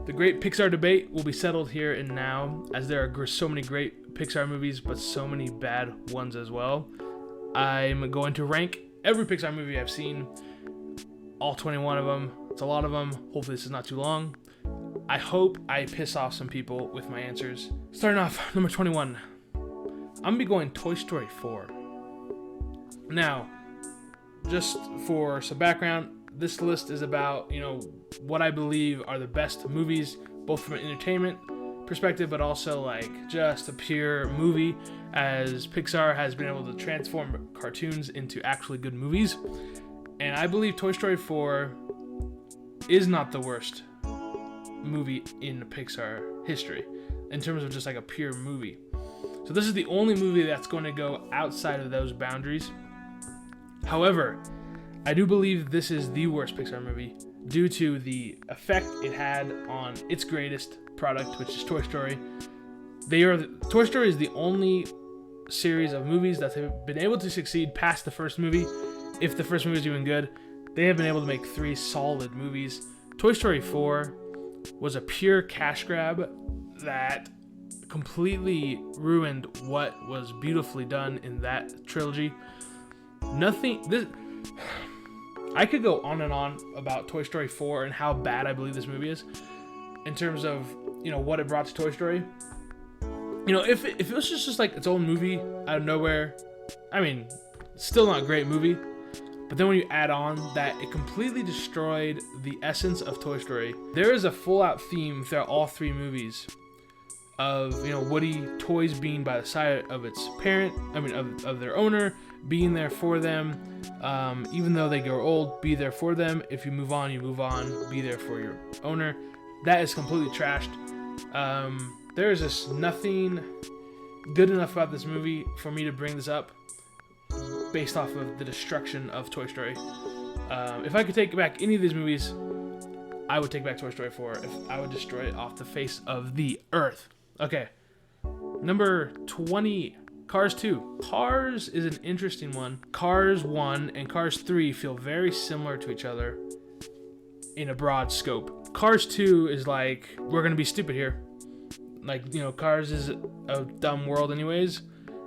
The great Pixar debate will be settled here and now, as there are so many great Pixar movies, but so many bad ones as well. I'm going to rank every Pixar movie I've seen, all 21 of them. It's a lot of them. Hopefully this is not too long. I hope I piss off some people with my answers. Starting off, number 21. I'm going to be going Toy Story 4. Now, just for some background, this list is about, what I believe are the best movies, both from an entertainment perspective, but also like just a pure movie, as Pixar has been able to transform cartoons into actually good movies. And I believe Toy Story 4 is not the worst movie in Pixar history in terms of just like a pure movie. So this is the only movie that's going to go outside of those boundaries. However, I do believe this is the worst Pixar movie due to the effect it had on its greatest product, which is Toy Story. Toy Story is the only series of movies that have been able to succeed past the first movie. If the first movie is even good, they have been able to make 3 solid movies. Toy Story 4 was a pure cash grab that completely ruined what was beautifully done in that trilogy. I could go on and on about Toy Story 4 and how bad I believe this movie is in terms of, what it brought to Toy Story. If it was just like its own movie out of nowhere, still not a great movie. But then when you add on that it completely destroyed the essence of Toy Story. There is a full out theme throughout all 3 movies of, Woody toys being by the side of its parent, of their owner, being there for them, even though they grow old, be there for them. If you move on, be there for your owner. That is completely trashed. There is just nothing good enough about this movie for me to bring this up based off of the destruction of Toy Story. If I could take back any of these movies, I would take back Toy Story 4 if I would destroy it off the face of the earth. Okay, number 20, Cars 2. Cars is an interesting one. Cars 1 and Cars 3 feel very similar to each other in a broad scope. Cars 2 is like, we're going to be stupid here. Like, Cars is a dumb world anyways,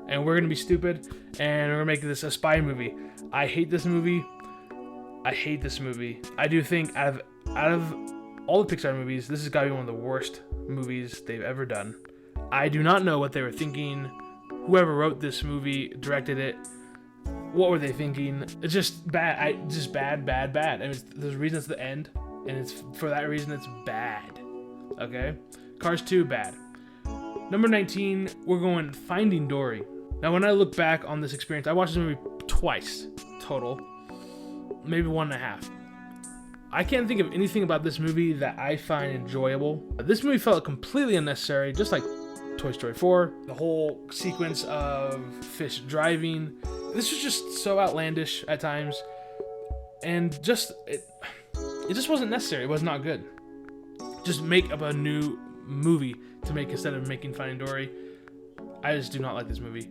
and we're going to be stupid, and we're going to make this a spy movie. I hate this movie. I do think out of all the Pixar movies, this has got to be one of the worst movies they've ever done. I do not know what they were thinking. Whoever wrote this movie, directed it, what were they thinking? It's just bad. Bad. And there's a reason it's the end, and it's for that reason it's bad. Okay? Cars 2, bad. Number 19, we're going Finding Dory. Now, when I look back on this experience, I watched this movie twice total, maybe 1.5. I can't think of anything about this movie that I find enjoyable. This movie felt completely unnecessary, just like Toy Story 4. The whole sequence of fish driving, this was just so outlandish at times, and it just wasn't necessary. It was not good. Just make up a new movie to make instead of making Finding Dory. I just do not like this movie.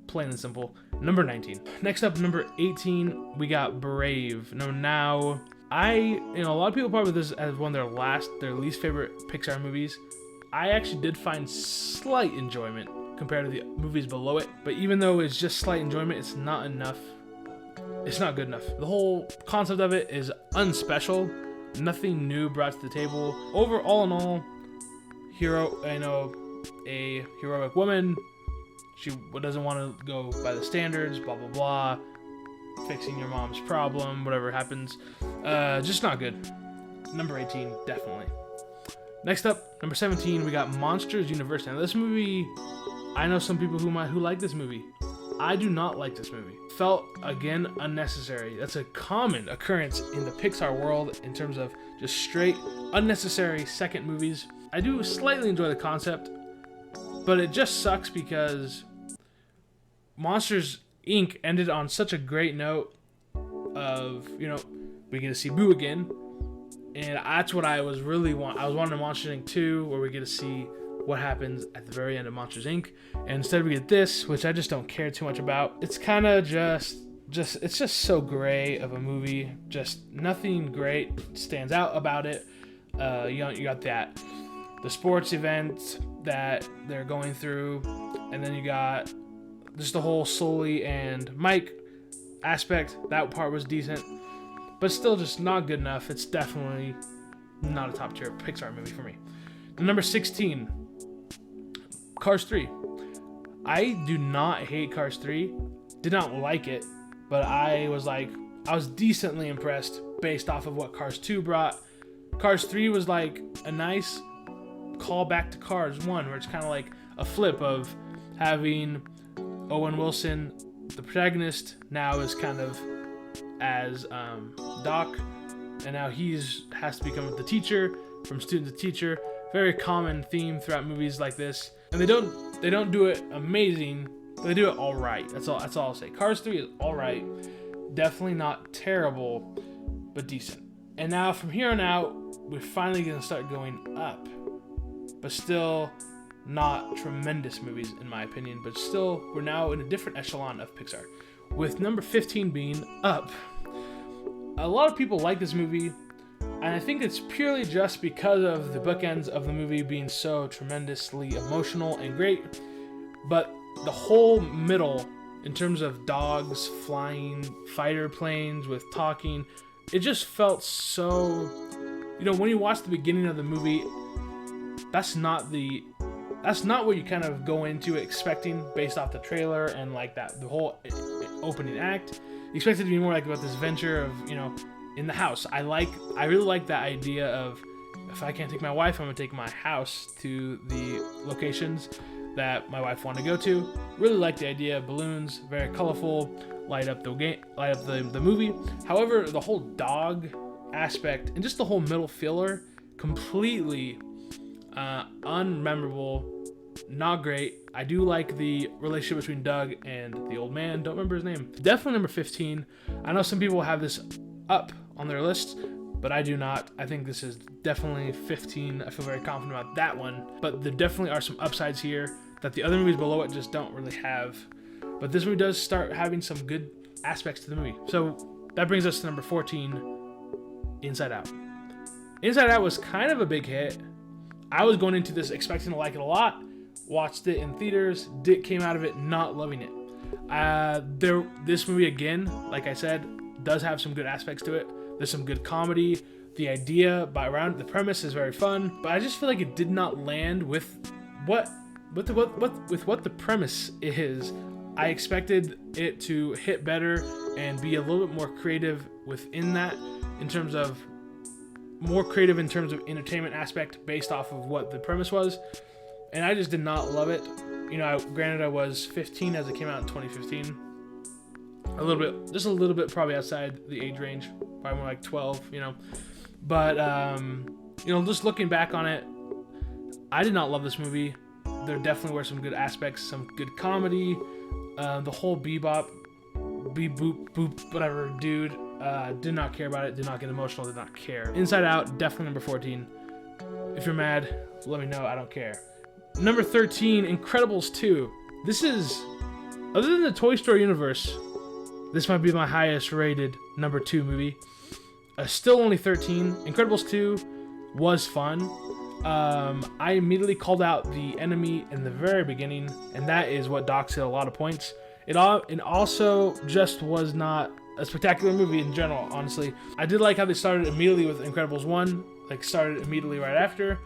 Plain and simple. Number 19. Next up, number 18, we got Brave. Now, a lot of people probably this as one of their least favorite Pixar movies. I actually did find slight enjoyment compared to the movies below it, but even though it's just slight enjoyment, it's not enough. It's not good enough. The whole concept of it is unspecial. Nothing new brought to the table. All in all, a heroic woman. She doesn't want to go by the standards, blah, blah, blah. Fixing your mom's problem, whatever happens. Just not good. Number 18, definitely. Next up, number 17, we got Monsters University. Now, this movie, I know some people who like this movie. I do not like this movie. Felt, again, unnecessary. That's a common occurrence in the Pixar world in terms of just straight, unnecessary second movies. I do slightly enjoy the concept, but it just sucks because Monsters Inc. ended on such a great note of, we get to see Boo again. And that's what I was really I was wanting Monsters Inc. 2, where we get to see what happens at the very end of Monsters Inc. And instead we get this, which I just don't care too much about. It's kind of it's just so gray of a movie. Just nothing great stands out about it. You got that the sports event that they're going through, and then you got just the whole Sully and Mike aspect. That part was decent, but still just not good enough. It's definitely not a top tier Pixar movie for me. Number 16, Cars 3. I do not hate Cars 3. Did not like it, but I was decently impressed based off of what Cars 2 brought. Cars 3 was like a nice callback to Cars 1, where it's kind of like a flip of having Owen Wilson, the protagonist, now is kind of as Doc, and now has to become the teacher, from student to teacher. Very common theme throughout movies like this, and they don't do it amazing, but they do it all right. That's all I'll say. Cars 3 is all right, definitely not terrible, but decent. And now from here on out, we're finally gonna start going up, but still not tremendous movies in my opinion. But still, we're now in a different echelon of Pixar, with number 15 being Up. A lot of people like this movie, and I think it's purely just because of the bookends of the movie being so tremendously emotional and great. But the whole middle, in terms of dogs, flying fighter planes with talking, it just felt so, when you watch the beginning of the movie, that's not what you kind of go into expecting based off the trailer and like that, the whole opening act. You expect it to be more like about this venture of, in the house. I really like that idea of, if I can't take my wife, I'm gonna take my house to the locations that my wife wanted to go to. Really like the idea of balloons, very colorful, light up the movie. However, the whole dog aspect and just the whole middle filler, completely unmemorable, not great. I do like the relationship between Doug and the old man. Don't remember his name. Definitely number 15. I know some people have this up on their lists, but I do not. I think this is definitely 15. I feel very confident about that one. But there definitely are some upsides here that the other movies below it just don't really have. But this movie does start having some good aspects to the movie. So that brings us to number 14, Inside Out. Inside Out was kind of a big hit. I was going into this expecting to like it a lot. Watched it in theaters. Came out of it not loving it. This movie, again, like I said, does have some good aspects to it. There's some good comedy. The idea around the premise is very fun, but I just feel like it did not land with what the premise is. I expected it to hit better and be a little bit more creative within that, in terms of entertainment aspect based off of what the premise was, and I just did not love it. Granted, I was 15 as it came out in 2015. Just a little bit probably outside the age range, probably more like 12, But, just looking back on it, I did not love this movie. There definitely were some good aspects, some good comedy. The whole bebop, beep boop boop, whatever, dude, did not care about it, did not get emotional, did not care. Inside Out, definitely number 14. If you're mad, let me know, I don't care. Number 13, Incredibles 2. This is, other than the Toy Story universe, this might be my highest rated number 2 movie. Still only 13. Incredibles 2 was fun. I immediately called out the enemy in the very beginning, and that is what docks it a lot of points. It also just was not a spectacular movie in general, honestly. I did like how they started immediately with Incredibles 1, started immediately right after.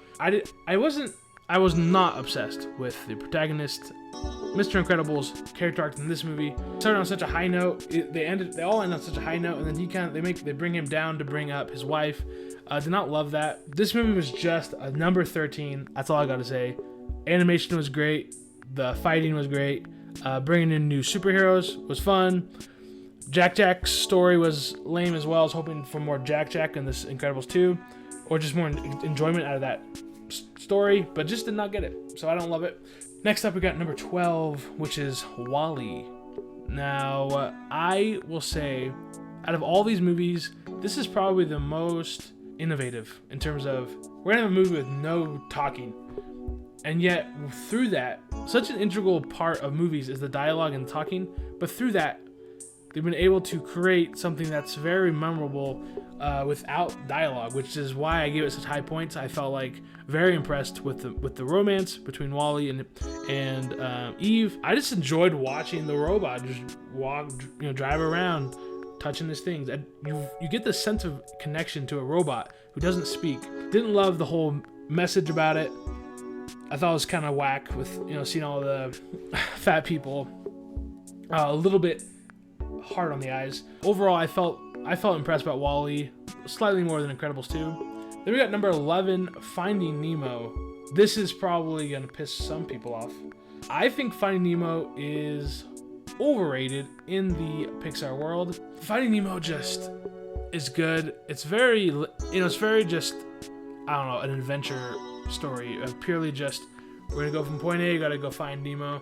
I was not obsessed with the protagonist, Mr. Incredible's character arc in this movie. It started on such a high note. They all end on such a high note, and then they bring him down to bring up his wife. Did not love that. This movie was just a number 13. That's all I gotta say. Animation was great. The fighting was great. Bringing in new superheroes was fun. Jack's story was lame as well. I was hoping for more Jack in this Incredibles 2, or just more enjoyment out of that story, but just did not get it, so I don't love it. Next up, we got number 12, which is WALL-E. Now, I will say, out of all these movies, this is probably the most innovative in terms of, we're gonna have a movie with no talking, and yet through that, such an integral part of movies is the dialogue and talking, but through that, they've been able to create something that's very memorable without dialogue, which is why I gave it such high points. I felt like very impressed with the romance between Wally and Eve. I just enjoyed watching the robot just walk, drive around, touching his things. You get this sense of connection to a robot who doesn't speak. Didn't love the whole message about it. I thought it was kind of whack with seeing all the fat people. A little bit hard on the eyes. Overall, I felt impressed about Wall-E, slightly more than Incredibles 2. Then we got number 11, Finding Nemo. This is probably gonna piss some people off. I think Finding Nemo is overrated in the Pixar world. Finding Nemo just is good. It's very, it's very just, I don't know, an adventure story of purely just, we're gonna go from point A, you gotta go find Nemo.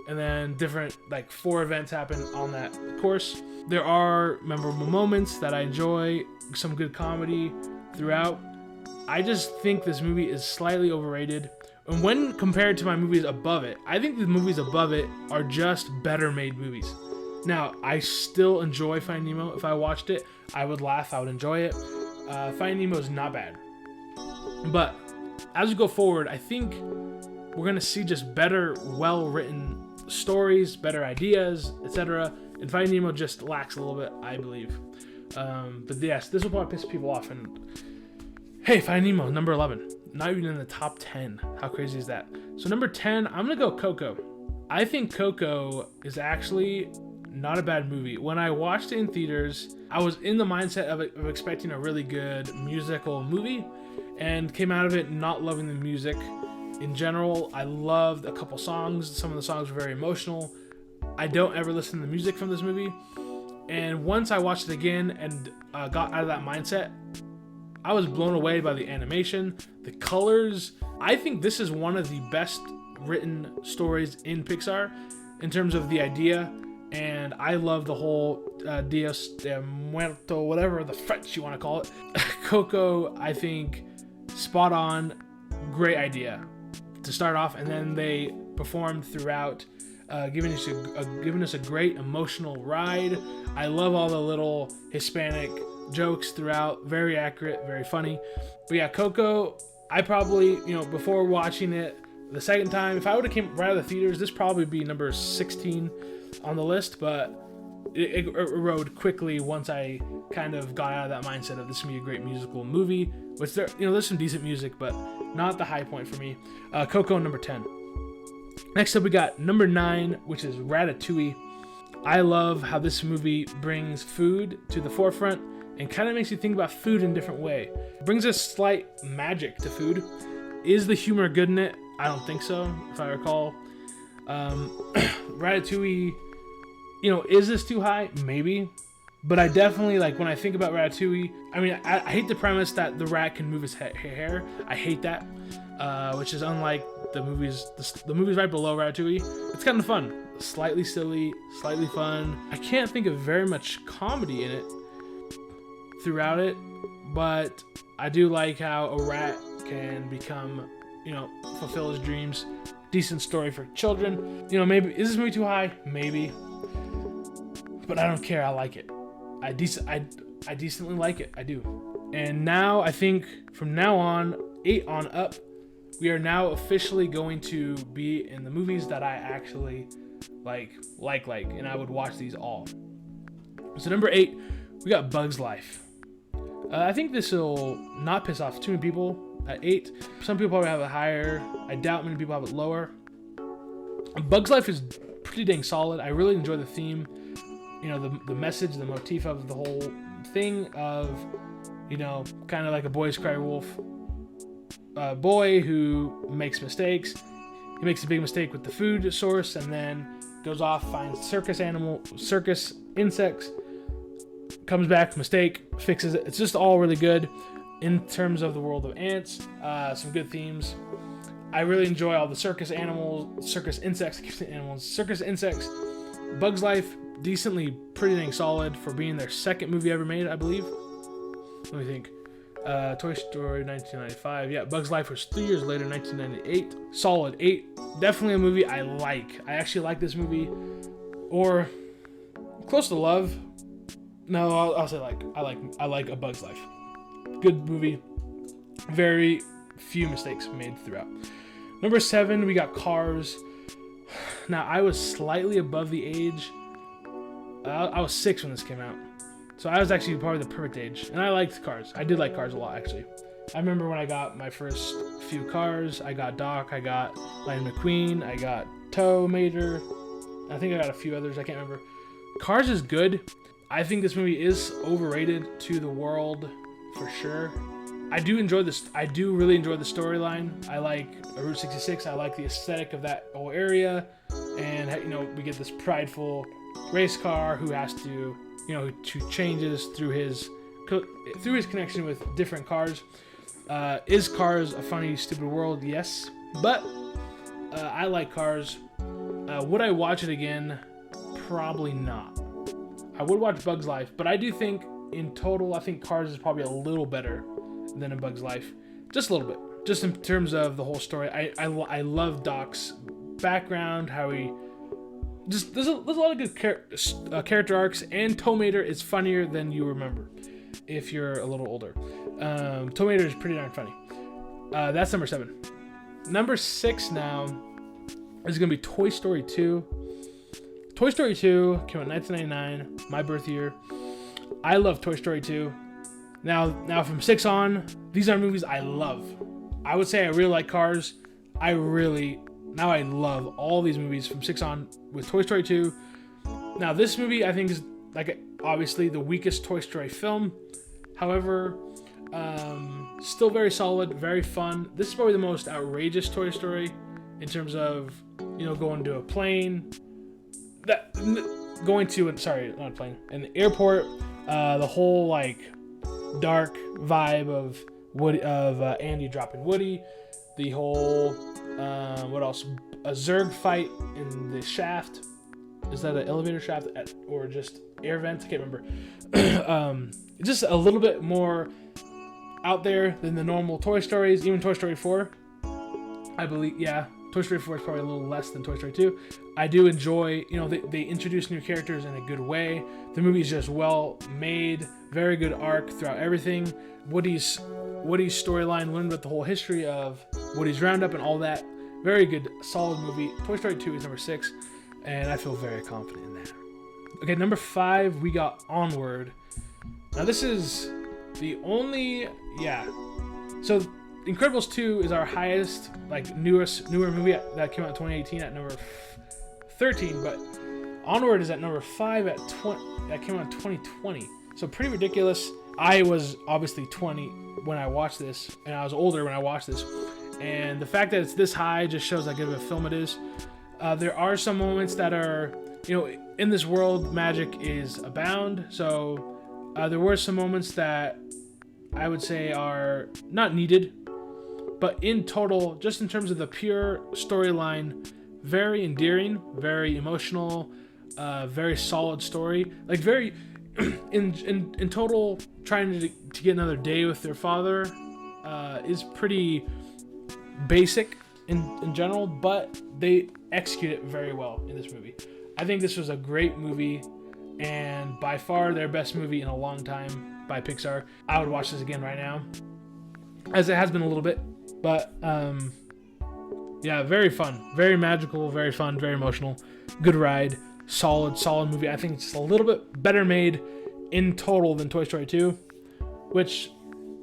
And then different, 4 events happen on that course. There are memorable moments that I enjoy, some good comedy throughout. I just think this movie is slightly overrated. And when compared to my movies above it, I think the movies above it are just better made movies. Now, I still enjoy Finding Nemo. If I watched it, I would laugh, I would enjoy it. Finding Nemo is not bad. But as we go forward, I think we're going to see just better, well-written stories, better ideas, etc. And Finding Nemo just lacks a little bit, I believe. But yes, this will probably piss people off. And hey, Finding Nemo, number 11. Not even in the top 10. How crazy is that? So number 10, I'm going to go Coco. I think Coco is actually not a bad movie. When I watched it in theaters, I was in the mindset of expecting a really good musical movie and came out of it not loving the music. In general, I loved a couple songs. Some of the songs were very emotional. I don't ever listen to the music from this movie. And once I watched it again and got out of that mindset, I was blown away by the animation, the colors. I think this is one of the best written stories in Pixar in terms of the idea. And I love the whole Dios de Muerto, whatever the French you want to call it. Coco, I think, spot on, great idea to start off, and then they performed throughout, giving us a great emotional ride. I love all the little Hispanic jokes throughout, very accurate, very funny. But yeah, Coco, I probably, before watching it the second time, if I would have came right out of the theaters, this probably be number 16 on the list, but it erode quickly once I kind of got out of that mindset of this is gonna be a great musical movie, which there's some decent music, but not the high point for me. Coco, number 10. Next up, we got number 9, which is Ratatouille. I love how this movie brings food to the forefront and kind of makes you think about food in a different way. It brings a slight magic to food. Is the humor good in it? I don't think so, if I recall. Ratatouille, is this too high? Maybe. But I definitely, when I think about Ratatouille, I hate the premise that the rat can move his hair. I hate that, which is unlike the movies right below Ratatouille. It's kind of fun. Slightly silly, slightly fun. I can't think of very much comedy in it throughout it, but I do like how a rat can become, fulfill his dreams. Decent story for children. Maybe, is this movie too high? Maybe. But I don't care, I like it. I decently like it, I do. And now, I think, from now on, 8 on up, we are now officially going to be in the movies that I actually like, and I would watch these all. So number 8, we got Bug's Life. I think this will not piss off too many people at 8. Some people probably have it higher. I doubt many people have it lower. Bug's Life is pretty dang solid. I really enjoy the theme. The message, the motif of the whole thing of, kind of like a boys cry wolf boy who makes mistakes. He makes a big mistake with the food source and then goes off, finds circus insects, comes back, mistake, fixes it. It's just all really good in terms of the world of ants. Some good themes. I really enjoy all the circus insects. Bug's Life, decently pretty dang solid for being their second movie ever made, I believe. Let me think. Toy Story 1995. Yeah, Bug's Life was 3 years later, 1998. Solid 8. Definitely a movie I like. I actually like this movie. Or close to love. No, I'll say I like A Bug's Life. Good movie. Very few mistakes made throughout. Number 7, we got Cars. Now, I was slightly above the age. I was 6 when this came out. So I was actually probably the perfect age. And I liked Cars. I did like Cars a lot, actually. I remember when I got my first few cars. I got Doc, I got Lightning McQueen, I got Tow Mater. I think I got a few others, I can't remember. Cars is good. I think this movie is overrated to the world for sure. I do really enjoy the storyline. I like Route 66. I like the aesthetic of that whole area. And, you know, we get this prideful race car who has to, you know, who changes through his connection with different cars. Is Cars a funny, stupid world? Yes. But I like Cars. Would I watch it again? Probably not. I would watch Bug's Life, but I do think in total, I think Cars is probably a little better than A Bug's Life. Just a little bit. Just in terms of the whole story. I love Doc's background, how he... Just there's a lot of good character arcs, and Tow Mater is funnier than you remember if you're a little older. Tow Mater is pretty darn funny. That's number 7. Number 6 now is going to be Toy Story 2. Toy Story 2 came out in 1999, my birth year. I love Toy Story 2. Now from 6 on, these are movies I love. I would say I really like Cars. I love all these movies from 6 on with Toy Story 2. Now this movie I think is like obviously the weakest Toy Story film. However, still very solid, very fun. This is probably the most outrageous Toy Story in terms of, you know, going to a plane. An airport. The whole like dark vibe of Woody, of Andy dropping Woody. The whole what else? A Zurg fight in the shaft. Is that an elevator shaft or just air vent? I can't remember. Just a little bit more out there than the normal Toy Stories. Even Toy Story 4, I believe. Yeah, Toy Story 4 is probably a little less than Toy Story 2. I do enjoy, you know, they introduce new characters in a good way. The movie is just well made, very good arc throughout everything. Woody's storyline, learned about the whole history of Woody's Roundup and all that. Very good, solid movie. Toy Story 2 is number 6, and I feel very confident in that. Okay, number 5, we got Onward. Now this is the only, so Incredibles 2 is our highest, like, newer movie that came out in 2018 at number 13, but Onward is at number 5 at that came out in 2020. So pretty ridiculous. I was obviously 20 when I watched this, and I was older when I watched this. And the fact that it's this high just shows how good of a film it is. There are some moments that are, you know, in this world, magic is abound. So there were some moments that I would say are not needed. But in total, just in terms of the pure storyline, very endearing, very emotional, very solid story. Like very, in total, trying to get another day with their father is pretty basic in general, but they execute it very well in this movie. I think this was a great movie, and by far their best movie in a long time by Pixar. I would watch this again right now, as it has been a little bit. But, yeah, very fun. Very magical, very fun, very emotional. Good ride. Solid movie. I think it's just a little bit better made in total than Toy Story 2, which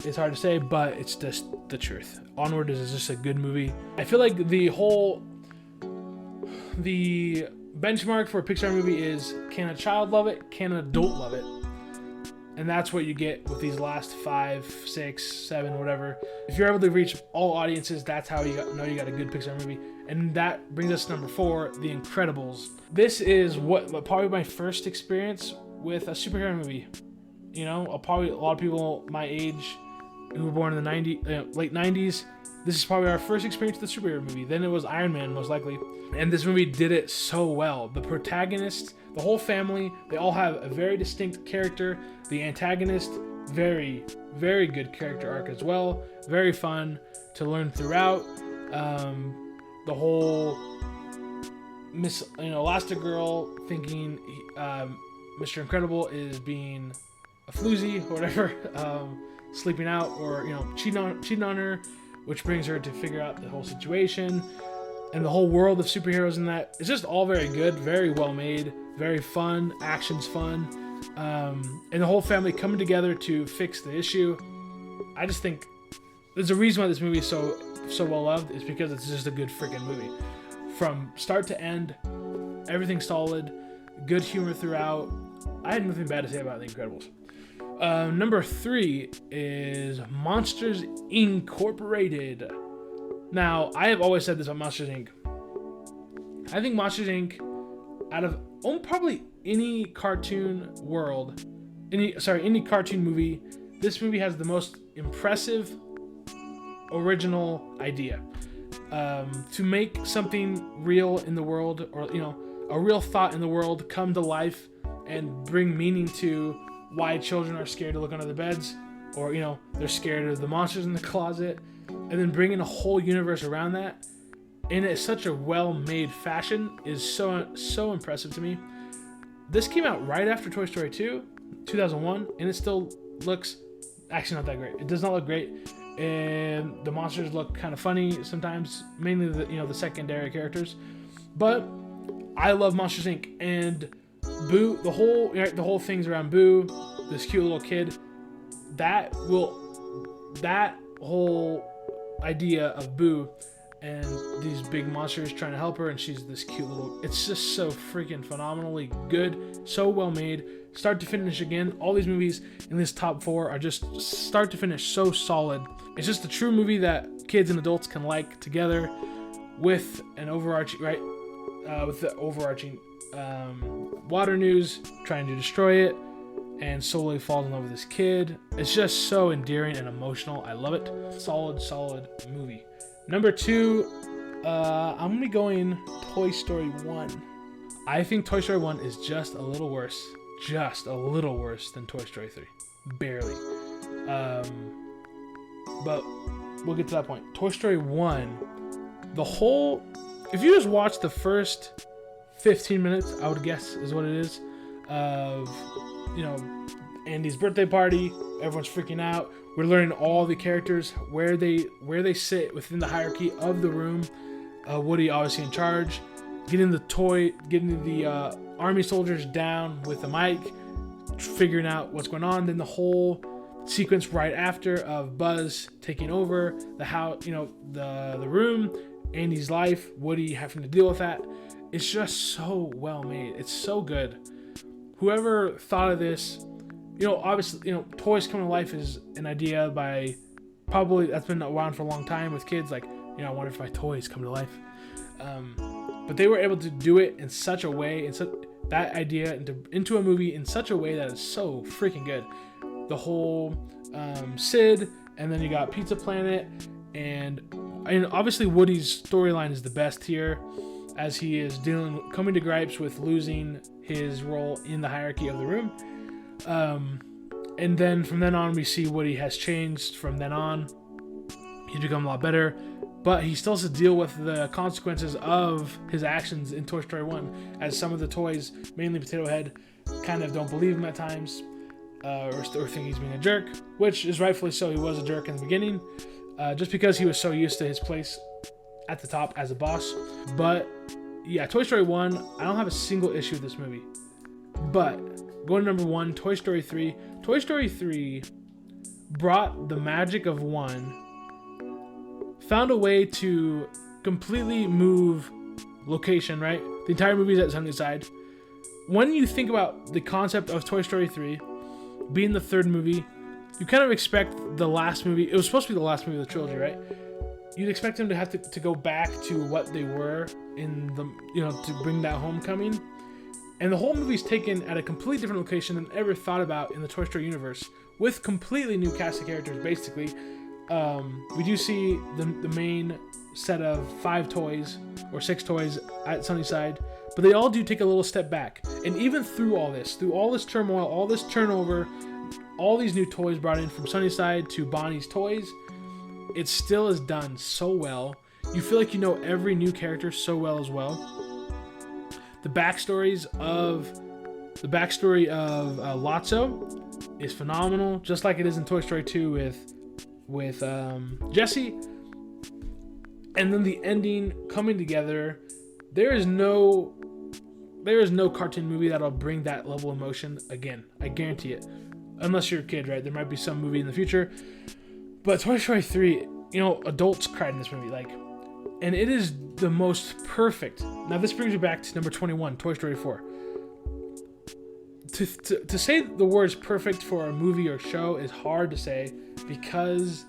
is hard to say, but it's just the truth. Onward is just a good movie. I feel like the benchmark for a Pixar movie is, can a child love it? Can an adult love it? And that's what you get with these last 5, 6, 7, whatever. If you're able to reach all audiences, that's how you know you got a good Pixar movie. And that brings us to number 4, The Incredibles. This is probably my first experience with a superhero movie. You know, probably a lot of people my age who were born in the late 90s, this is probably our first experience with a superhero movie. Then it was Iron Man, most likely. And this movie did it so well. The protagonist, the whole family, they all have a very distinct character. The antagonist, very, very good character arc as well. Very fun to learn throughout. The whole Elastigirl thinking Mr. Incredible is being a floozy or whatever, sleeping out, or cheating on her, which brings her to figure out the whole situation. And the whole world of superheroes in that, it's just all very good, very well made, very fun, action's fun, and the whole family coming together to fix the issue. I just think there's a reason why this movie is so well loved. It's because it's just a good freaking movie. From start to end, everything's solid, good humor throughout. I had nothing bad to say about The Incredibles. Number 3 is Monsters Incorporated. Now, I have always said this about Monsters Inc. I think Monsters Inc. out of probably any cartoon world, any cartoon movie, this movie has the most impressive original idea. To make something real in the world, or a real thought in the world, come to life and bring meaning to why children are scared to look under the beds, or they're scared of the monsters in the closet, and then bringing a whole universe around that in such a well-made fashion is so impressive to me. This came out right after Toy Story 2, 2001, and it still looks actually not that great. It does not look great, and the monsters look kind of funny sometimes, mainly the secondary characters. But I love Monsters Inc. and Boo. The whole thing's around Boo, this cute little kid. That whole idea of Boo and these big monsters trying to help her, and she's this cute little, it's just so freaking phenomenally good, so well made, start to finish. Again, all these movies in this top 4 are just start to finish so solid. It's just a true movie that kids and adults can like together, with an overarching water news trying to destroy it, and slowly falls in love with this kid. It's just so endearing and emotional. I love it. Solid movie. Number 2, I'm going to be going Toy Story 1. I think Toy Story 1 is just a little worse than Toy Story 3. Barely. But we'll get to that point. Toy Story 1, if you just watch the first 15 minutes, I would guess is what it is, of Andy's birthday party, everyone's freaking out. We're learning all the characters, where they sit within the hierarchy of the room. Woody obviously in charge, getting the army soldiers down with the mic, figuring out what's going on. Then the whole sequence right after of Buzz taking over the house, the room, Andy's life, Woody having to deal with that. It's just so well made. It's so good. Whoever thought of this, obviously, toys coming to life is an idea by probably that's been around for a long time with kids. Like, I wonder if my toys come to life. But they were able to do it in such a way, that idea into a movie in such a way that is so freaking good. The whole Sid, and then you got Pizza Planet, and obviously Woody's storyline is the best here, as he is coming to gripes with losing his role in the hierarchy of the room. And then from then on, we see Woody has changed. From then on, he's become a lot better, but he still has to deal with the consequences of his actions in Toy Story 1, as some of the toys, mainly Potato Head, kind of don't believe him at times, or think he's being a jerk, which is rightfully so. He was a jerk in the beginning, just because he was so used to his place at the top as a boss. But yeah, Toy Story 1, I don't have a single issue with this movie. But going to number 1, Toy Story 3. Toy Story 3 brought the magic of 1, found a way to completely move location, right? The entire movie is at Sunnyside. When you think about the concept of Toy Story 3 being the third movie, you kind of expect the last movie, it was supposed to be the last movie of the trilogy, right? You'd expect them to have to go back to what they were in the, to bring that homecoming. And the whole movie's taken at a completely different location than ever thought about in the Toy Story universe, with completely new cast of characters, basically. We do see the main set of 5 toys, or 6 toys at Sunnyside, but they all do take a little step back. And even through all this turmoil, all this turnover, all these new toys brought in from Sunnyside to Bonnie's Toys, it still is done so well. You feel like you know every new character so well as well. The backstories of The backstory of Lotso is phenomenal, just like it is in Toy Story 2 with Jesse. And then the ending coming together. There is no cartoon movie that'll bring that level of emotion again. I guarantee it. Unless you're a kid, right? There might be some movie in the future. But Toy Story 3, adults cried in this movie. And it is the most perfect. Now, this brings me back to number 21, Toy Story 4. To say the words perfect for a movie or show is hard to say because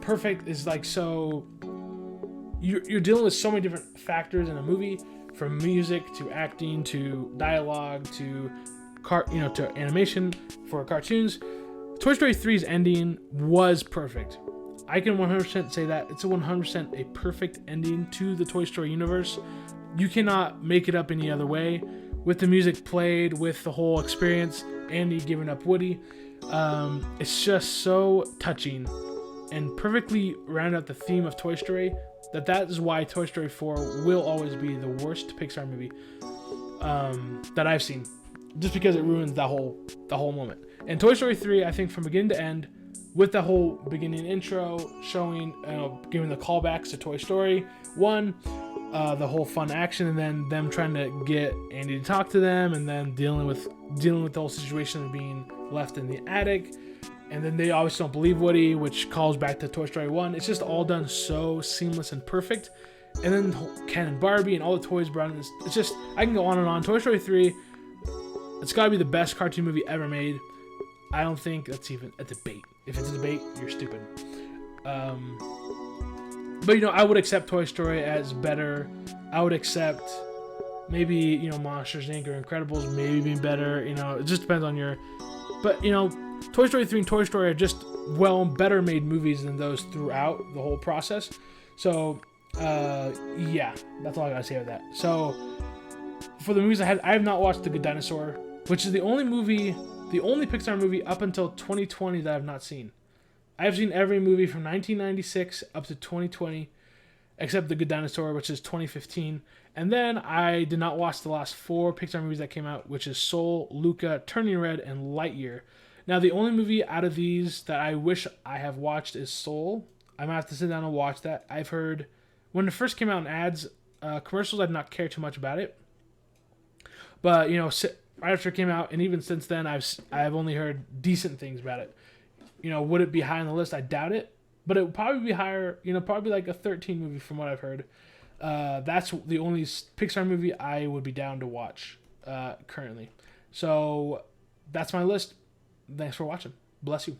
perfect is so... You're dealing with so many different factors in a movie, from music to acting to dialogue to to animation for cartoons. Toy Story 3's ending was perfect. I can 100% say that it's 100% a perfect ending to the Toy Story universe. You cannot make it up any other way. With the music played, with the whole experience, Andy giving up Woody, it's just so touching and perfectly round out the theme of Toy Story. That is why Toy Story 4 will always be the worst Pixar movie that I've seen, just because it ruins the whole moment. And Toy Story 3, I think from beginning to end, with the whole beginning intro showing, giving the callbacks to Toy Story 1, the whole fun action, and then them trying to get Andy to talk to them, and then dealing with the whole situation of being left in the attic. And then they obviously don't believe Woody, which calls back to Toy Story 1. It's just all done so seamless and perfect. And then Ken and Barbie and all the toys brought in. It's just, I can go on and on. Toy Story 3, it's got to be the best cartoon movie ever made. I don't think that's even a debate. If it's a debate, you're stupid. But, I would accept Toy Story as better. I would accept maybe, Monsters, Inc. or Incredibles maybe being better. It just depends on your... But, Toy Story 3 and Toy Story are just, better made movies than those throughout the whole process. So, yeah, that's all I gotta say about that. So, for the movies I have not watched The Good Dinosaur, which is the only Pixar movie up until 2020 that I've not seen. I've seen every movie from 1996 up to 2020, except The Good Dinosaur, which is 2015. And then I did not watch the last 4 Pixar movies that came out, which is Soul, Luca, Turning Red, and Lightyear. Now, the only movie out of these that I wish I have watched is Soul. I'm going to have to sit down and watch that. I've heard, when it first came out in ads, commercials, I did not care too much about it. But, right after it came out, and even since then, I've only heard decent things about it. Would it be high on the list? I doubt it. But it would probably be higher, probably like a 13 movie from what I've heard. That's the only Pixar movie I would be down to watch currently. So, that's my list. Thanks for watching. Bless you.